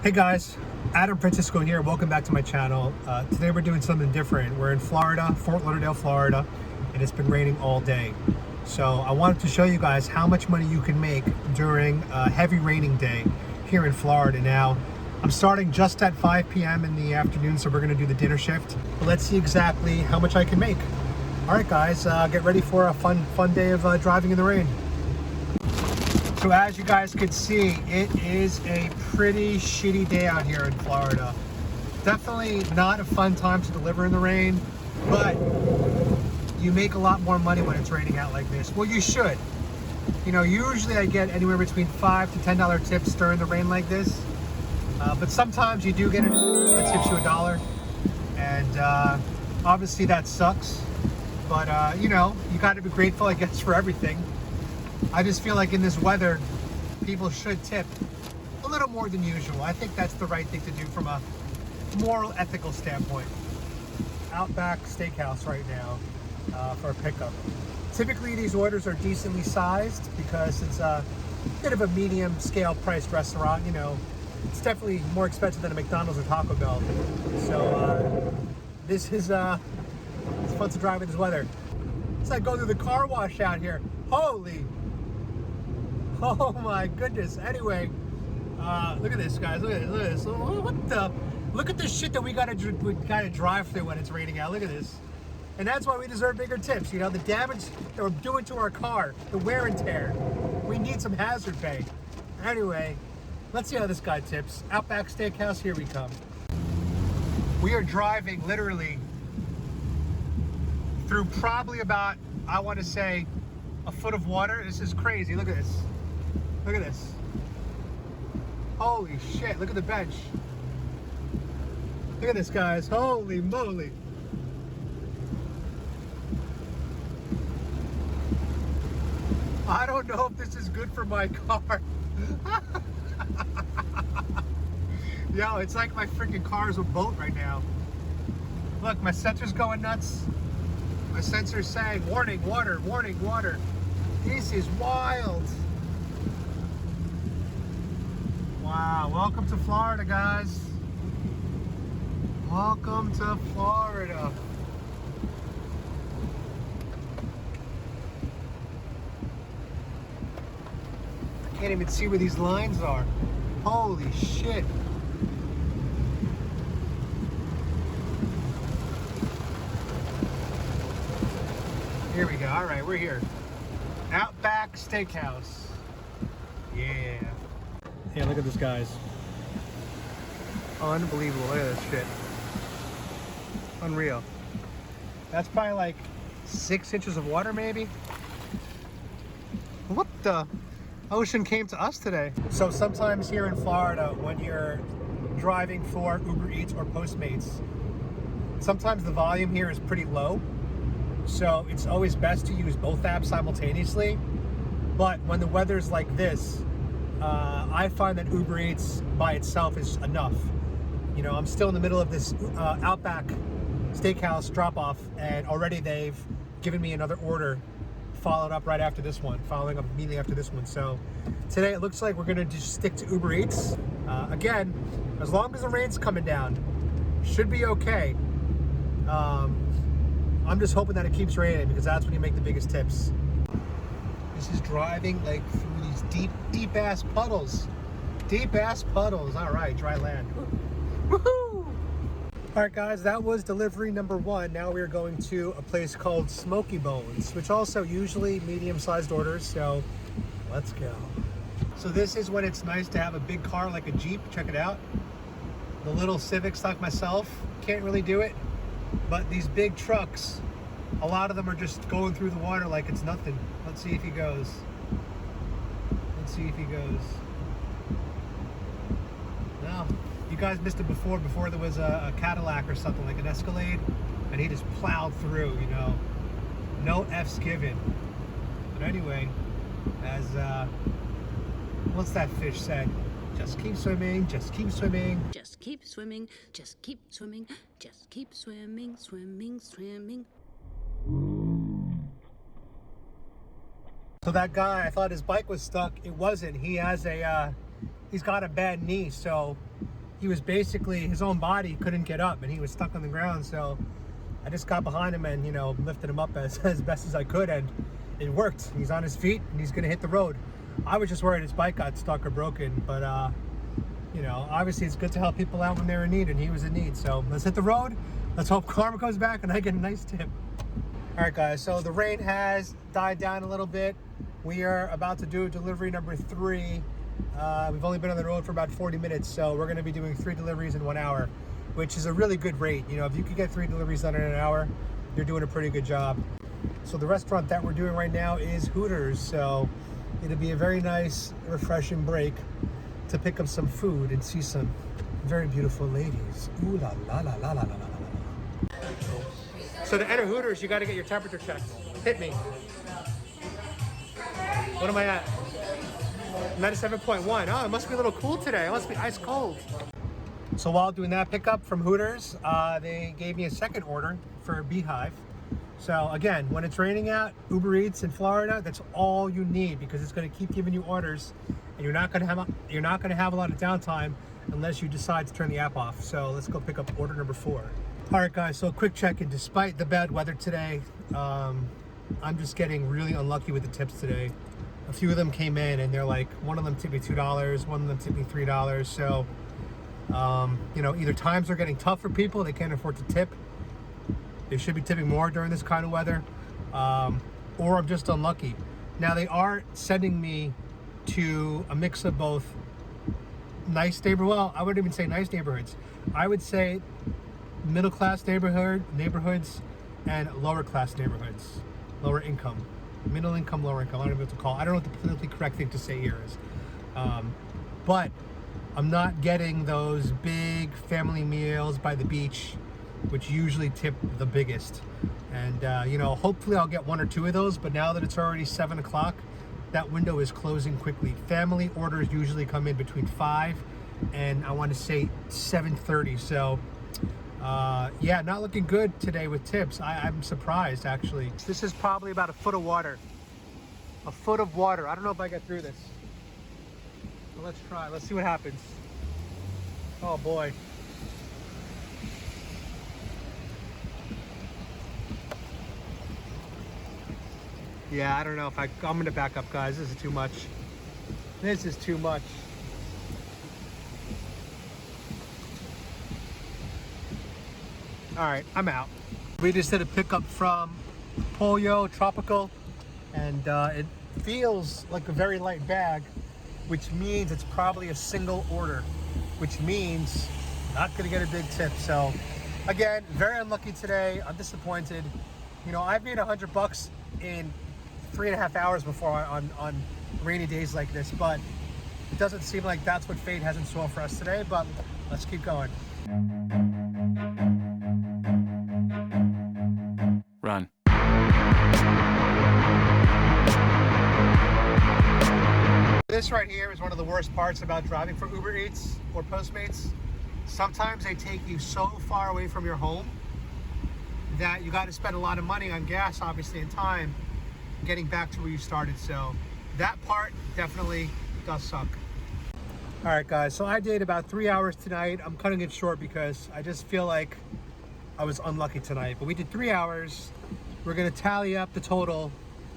Hey guys, Adam Francisco here. Welcome back to my channel. Today we're doing something different. We're in Florida, Fort Lauderdale, Florida, and it's been raining all day. So I wanted to show you guys how much money you can make during a heavy raining day here in Florida. Now, I'm starting just at 5 p.m. in the afternoon, so we're gonna do the dinner shift. Let's see exactly how much I can make. All right guys, get ready for a fun day of driving in the rain. So as you guys can see, it is a pretty shitty day out here in Florida. Definitely not a fun time to deliver in the rain, but you make a lot more money when it's raining out like this. Well, you should. You know, usually I get anywhere between $5 to $10 tips during the rain like this. But sometimes you do get it that tips you $1. And obviously that sucks. But you know, you gotta be grateful, I guess, for everything. I just feel like in this weather, people should tip a little more than usual. I think that's the right thing to do from a moral, ethical standpoint. Outback Steakhouse right now for a pickup. Typically these orders are decently sized because it's a bit of a medium scale priced restaurant. You know, it's definitely more expensive than a McDonald's or Taco Bell. So this is it's fun to drive in this weather. It's like going through the car wash out here. Holy! Oh my goodness. Anyway, look at this, guys. Look at this. Look at this. What the? Look at the shit that we gotta drive through when it's raining out. Look at this. And that's why we deserve bigger tips. You know, the damage that we're doing to our car, the wear and tear. We need some hazard pay. Anyway, let's see how this guy tips. Outback Steakhouse, here we come. We are driving literally through probably about, I want to say, a foot of water. This is crazy. Look at this. Look at this. Holy shit. Look at the bench. Look at this, guys. Holy moly. I don't know if this is good for my car. Yo, it's like my freaking car is a boat right now. Look, my sensor's going nuts. My sensor's saying, warning, water, warning, water. This is wild. Wow, welcome to Florida, guys. Welcome to Florida. I can't even see where these lines are. Holy shit. Here we go. All right, we're here. Outback Steakhouse. Yeah. Yeah, look at this, guys. Unbelievable. Look at this shit. Unreal. That's probably like 6 inches of water, maybe. What the? Ocean came to us today. So sometimes here in Florida, when you're driving for Uber Eats or Postmates, sometimes the volume here is pretty low. So it's always best to use both apps simultaneously. But when the weather's like this, I find that Uber Eats by itself is enough. You know, I'm still in the middle of this Outback Steakhouse drop-off, and already they've given me another order following up immediately after this one. So today it looks like we're gonna just stick to Uber Eats. Again, as long as the rain's coming down, should be okay. I'm just hoping that it keeps raining because that's when you make the biggest tips. This is driving like through these deep ass puddles. Deep ass puddles. All right, dry land. Woohoo! All right, guys, that was delivery number 1. Now we're going to a place called Smoky Bones, which also usually medium-sized orders. So let's go. So this is when it's nice to have a big car like a Jeep. Check it out. The little Civics like myself can't really do it. But these big trucks, a lot of them are just going through the water like it's nothing. Let's see if he goes. Let's see if he goes. No, you guys missed it before there was a Cadillac or something, like an Escalade, and he just plowed through, you know. No F's given. But anyway, as, what's that fish said? Just keep swimming, just keep swimming. Just keep swimming, just keep swimming, just keep swimming, swimming, swimming. So that guy, I thought his bike was stuck. It wasn't. He has a, he's got a bad knee, so he was basically, his own body couldn't get up and he was stuck on the ground. So I just got behind him and, you know, lifted him up as best as I could, and it worked. He's on his feet and he's gonna hit the road. I was just worried his bike got stuck or broken, but you know, obviously it's good to help people out when they're in need, and he was in need. So let's hit the road. Let's hope karma comes back and I get a nice tip. All right, guys, so the rain has died down a little bit. We are about to do delivery number 3. We've only been on the road for about 40 minutes, so we're gonna be doing 3 deliveries in 1 hour, which is a really good rate. You know, if you could get 3 deliveries done in an hour, you're doing a pretty good job. So the restaurant that we're doing right now is Hooters, so it'll be a very nice, refreshing break to pick up some food and see some very beautiful ladies. Ooh la la la la la la la la. So to enter Hooters, you got to get your temperature checked. Hit me. What am I at? 97.1. Oh, it must be a little cool today. It must be ice cold. So while doing that pickup from Hooters, they gave me a second order for a Beehive. So again, when it's raining out, Uber Eats in Florida, that's all you need, because it's going to keep giving you orders, and you're not going to have a lot of downtime unless you decide to turn the app off. So let's go pick up order number 4. All right, guys, so a quick check-in. Despite the bad weather today, I'm just getting really unlucky with the tips today. A few of them came in and they're like, one of them tipped me $2, one of them tipped me $3. So, you know, either times are getting tough for people, they can't afford to tip. They should be tipping more during this kind of weather, or I'm just unlucky. Now, they are sending me to a mix of both nice neighborhoods. Well, I wouldn't even say nice neighborhoods. I would say middle-class neighborhoods and lower-class neighborhoods, lower income, middle income, lower income. I don't know what to call. I don't know what the politically correct thing to say here is, but I'm not getting those big family meals by the beach, which usually tip the biggest. And you know, hopefully I'll get 1 or 2 of those. But now that it's already 7 o'clock, that window is closing quickly. Family orders usually come in between 5 and I want to say 7:30. So yeah, not looking good today with tips. I'm surprised, actually. This is probably about a foot of water. A foot of water. I don't know if I get through this. But let's try. Let's see what happens. Oh boy. Yeah, I don't know if I'm gonna back up, guys. This is too much. This is too much. All right, I'm out. We just did a pickup from Pollo Tropical, and it feels like a very light bag, which means it's probably a single order, which means not gonna get a big tip. So again, very unlucky today. I'm disappointed. You know, I've made $100 in 3.5 hours before on rainy days like this, but it doesn't seem like that's what fate has in store for us today. But let's keep going. Run. This right here is one of the worst parts about driving for Uber Eats or Postmates. Sometimes they take you so far away from your home that you got to spend a lot of money on gas, obviously, and time getting back to where you started. So that part definitely does suck. All right, guys, so I did about 3 hours tonight. I'm cutting it short because I just feel like I was unlucky tonight, but we did 3 hours. We're gonna tally up the total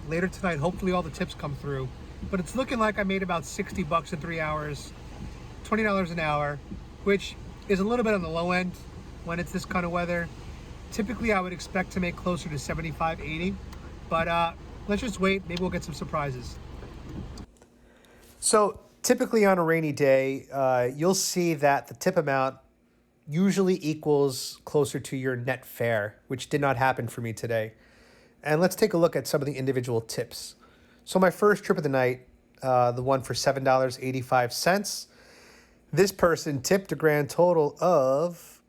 later tonight. Hopefully all the tips come through, but it's looking like I made about $60 in 3 hours, $20 an hour, which is a little bit on the low end when it's this kind of weather. Typically I would expect to make closer to 75, 80, but let's just wait. Maybe we'll get some surprises. So typically on a rainy day, you'll see that the tip amount usually equals closer to your net fare, which did not happen for me today. And let's take a look at some of the individual tips. So my first trip of the night, the one for $7.85, this person tipped a grand total of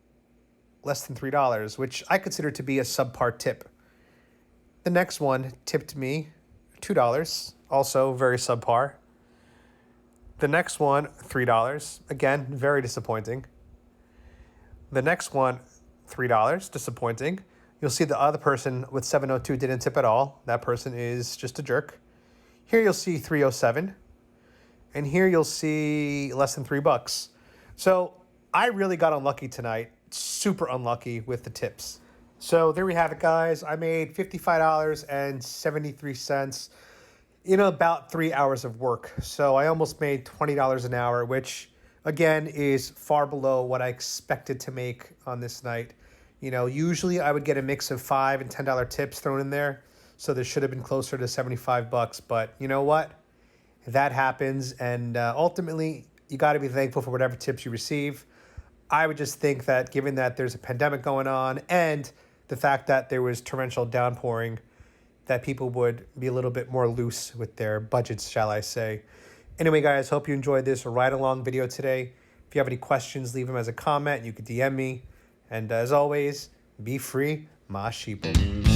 less than $3, which I consider to be a subpar tip. The next one tipped me $2, also very subpar. The next one, $3, again, very disappointing. The next one, $3, disappointing. You'll see the other person with 702 didn't tip at all. That person is just a jerk. Here you'll see 307. And here you'll see less than $3. So I really got unlucky tonight, super unlucky with the tips. So there we have it, guys. I made $55.73 in about 3 hours of work. So I almost made $20 an hour, which again is far below what I expected to make on this night. You know, usually I would get a mix of $5 and $10 tips thrown in there. So this should have been closer to 75 bucks. But you know what? That happens. And ultimately, you got to be thankful for whatever tips you receive. I would just think that given that there's a pandemic going on and the fact that there was torrential downpouring, that people would be a little bit more loose with their budgets, shall I say. Anyway, guys, hope you enjoyed this ride-along video today. If you have any questions, leave them as a comment. You could DM me. And as always, be free, my sheeple.